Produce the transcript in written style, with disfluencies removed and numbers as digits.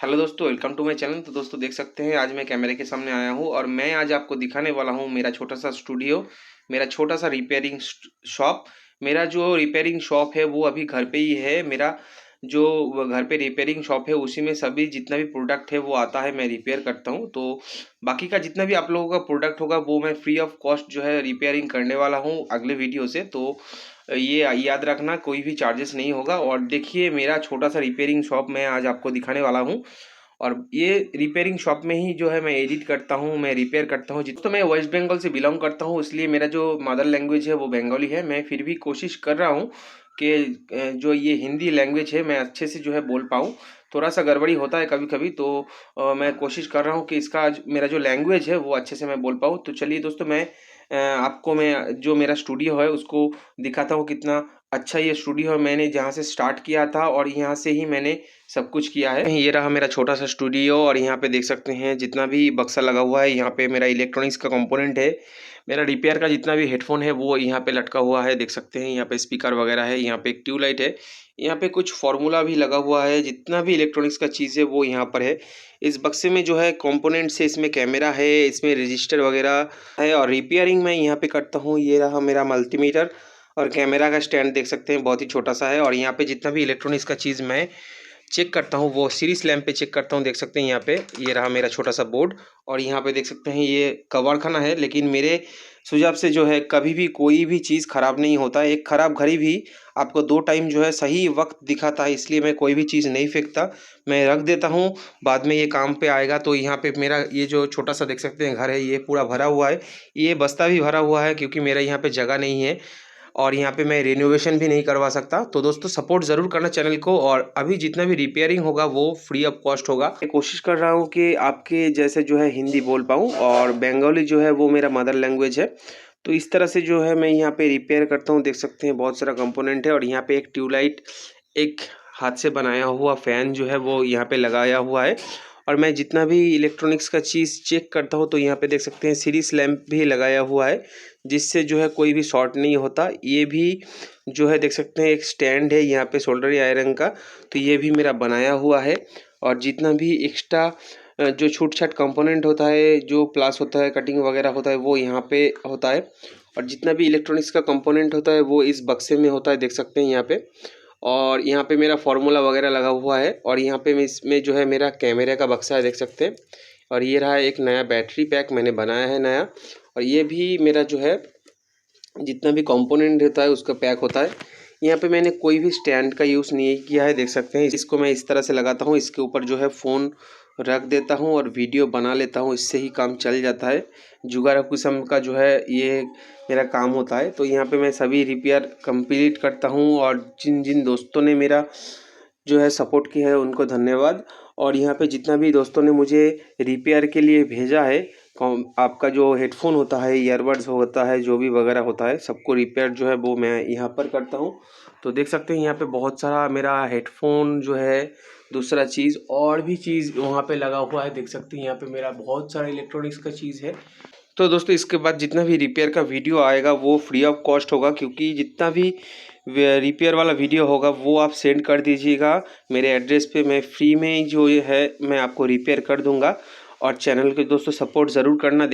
Hello दोस्तों, welcome to my channel. तो दोस्तों देख सकते हैं आज मैं कैमरे के सामने आया हूं और मैं आज आपको दिखाने वाला हूं मेरा छोटा सा स्टूडियो, मेरा छोटा सा रिपेयरिंग शॉप। मेरा जो रिपेयरिंग शॉप है वो अभी घर पे ही है। मेरा जो घर पे रिपेयरिंग शॉप है उसी में सभी जितना भी प्रोडक्ट है वो आता है, मैं रिपेयर करता हूं। तो बाकी का जितना भी आप लोगों का प्रोडक्ट होगा वो मैं फ्री ऑफ कॉस्ट जो है रिपेयरिंग करने वाला हूं अगले वीडियो से। तो ये याद रखना, कोई भी चार्जेस नहीं होगा। और देखिए मेरा छोटा सा रिपेयरिंग शॉप मैं आज आपको दिखाने वाला हूँ। और ये रिपेयरिंग शॉप में ही जो है मैं एडिट करता हूँ, मैं रिपेयर करता हूँ। जिस तो मैं वेस्ट बंगाल से बिलोंग करता हूँ, इसलिए मेरा जो मदर लैंग्वेज है वो बंगाली है। मैं फिर भी कोशिश कर रहा हूँ कि जो ये हिंदी लैंग्वेज है मैं अच्छे से जो है बोल पाऊँ। थोड़ा सा गड़बड़ी होता है कभी कभी, तो मैं कोशिश कर रहा हूँ कि इसका मेरा जो लैंग्वेज है वो अच्छे से मैं बोल पाऊँ। तो चलिए दोस्तों, आपको मैं जो मेरा स्टूडियो है उसको दिखाता हूँ कितना अच्छा ये स्टूडियो है। मैंने जहाँ से स्टार्ट किया था और यहाँ से ही मैंने सब कुछ किया है। ये रहा मेरा छोटा सा स्टूडियो और यहाँ पे देख सकते हैं जितना भी बक्सा लगा हुआ है, यहाँ पे मेरा इलेक्ट्रॉनिक्स का कंपोनेंट है। मेरा रिपेयर का जितना भी हेडफोन है वो यहाँ पे लटका हुआ है, देख सकते हैं। यहाँ पे स्पीकर वगैरह है, यहाँ पे एक ट्यूबलाइट है, यहाँ पे कुछ फार्मूला भी लगा हुआ है। जितना भी इलेक्ट्रॉनिक्स का चीज़ है वो यहाँ पर है। इस बक्से में जो है कंपोनेंट्स है, इसमें कैमरा है, इसमें रजिस्टर वगैरह है। और रिपेयरिंग मैं यहाँ पे करता हूँ। ये रहा मेरा मल्टीमीटर और कैमरा का स्टैंड, देख सकते हैं बहुत ही छोटा सा है। और यहाँ पे जितना भी इलेक्ट्रॉनिक्स का चीज़ मैं चेक करता हूँ वो सीरीज लैंप पे चेक करता हूँ, देख सकते हैं। यहाँ पे ये रहा मेरा छोटा सा बोर्ड और यहाँ पे देख सकते हैं ये कबाड़ खाना है। लेकिन मेरे सुझाव से जो है कभी भी कोई भी चीज़ ख़राब नहीं होता है। एक ख़राब घड़ी भी आपको 2 टाइम जो है सही वक्त दिखाता है, इसलिए मैं कोई भी चीज़ नहीं फेंकता, मैं रख देता हूँ, बाद में ये काम पे आएगा। तो यहाँ पे मेरा ये जो छोटा सा देख सकते हैं घर है, ये पूरा भरा हुआ है। ये बस्ता भी भरा हुआ है क्योंकि मेरा यहाँ पे जगह नहीं है और यहाँ पे मैं रिनोवेशन भी नहीं करवा सकता। तो दोस्तों सपोर्ट ज़रूर करना चैनल को। और अभी जितना भी रिपेयरिंग होगा वो फ्री ऑफ कॉस्ट होगा। मैं कोशिश कर रहा हूँ कि आपके जैसे जो है हिंदी बोल पाऊँ, और बंगाली जो है वो मेरा मदर लैंग्वेज है। तो इस तरह से जो है मैं यहाँ पे रिपेयर करता हूँ, देख सकते हैं बहुत सारा कंपोनेंट है। और यहाँ पे एक ट्यूबलाइट, एक हाथ से बनाया हुआ फ़ैन जो है वो यहाँ पे लगाया हुआ है। और मैं जितना भी इलेक्ट्रॉनिक्स का चीज़ चेक करता हूँ तो यहाँ पे देख सकते हैं सीरीज लैंप भी लगाया हुआ है, जिससे जो है कोई भी शॉर्ट नहीं होता। ये भी जो है देख सकते हैं एक स्टैंड है यहाँ पे सोल्डर आयरन का, तो ये भी मेरा बनाया हुआ है। और जितना भी एक्स्ट्रा जो छूट छाट कंपोनेंट होता है, जो प्लास होता है, कटिंग वगैरह होता है, वो यहाँ पे होता है। और जितना भी इलेक्ट्रॉनिक्स का कंपोनेंट होता है वो इस बक्से में होता है, देख सकते हैं यहाँ पे। और यहाँ पे मेरा फार्मूला वगैरह लगा हुआ है। और यहाँ पे इसमें जो है मेरा कैमरे का बक्सा है, देख सकते हैं। और ये रहा एक नया बैटरी पैक मैंने बनाया है नया। और ये भी मेरा जो है जितना भी कंपोनेंट होता है उसका पैक होता है। यहाँ पे मैंने कोई भी स्टैंड का यूज़ नहीं किया है, देख सकते हैं। इसको मैं इस तरह से लगाता हूँ, इसके ऊपर जो है फ़ोन रख देता हूँ और वीडियो बना लेता हूँ, इससे ही काम चल जाता है। जुगाड़ किस्म का जो है ये मेरा काम होता है। तो यहाँ पे मैं सभी रिपेयर कंप्लीट करता हूँ। और जिन जिन दोस्तों ने मेरा जो है सपोर्ट किया है उनको धन्यवाद। और यहाँ पे जितना भी दोस्तों ने मुझे रिपेयर के लिए भेजा है, आपका जो हेडफोन होता है, ईयरबड्स होता है, जो भी वगैरह होता है, सबको रिपेयर जो है वो मैं यहाँ पर करता हूँ। तो देख सकते हैं यहाँ पे बहुत सारा मेरा हेडफोन जो है, दूसरा चीज़ और भी चीज़ वहाँ पे लगा हुआ है, देख सकते हैं। यहाँ पे मेरा बहुत सारा इलेक्ट्रॉनिक्स का चीज़ है। तो दोस्तों इसके बाद जितना भी रिपेयर का वीडियो आएगा वो फ्री ऑफ कॉस्ट होगा, क्योंकि जितना भी रिपेयर वाला वीडियो होगा वो आप सेंड कर दीजिएगा मेरे एड्रेस पे। मैं फ्री में जो ये है मैं आपको रिपेयर कर दूंगा। और चैनल के दोस्तों सपोर्ट ज़रूर करना।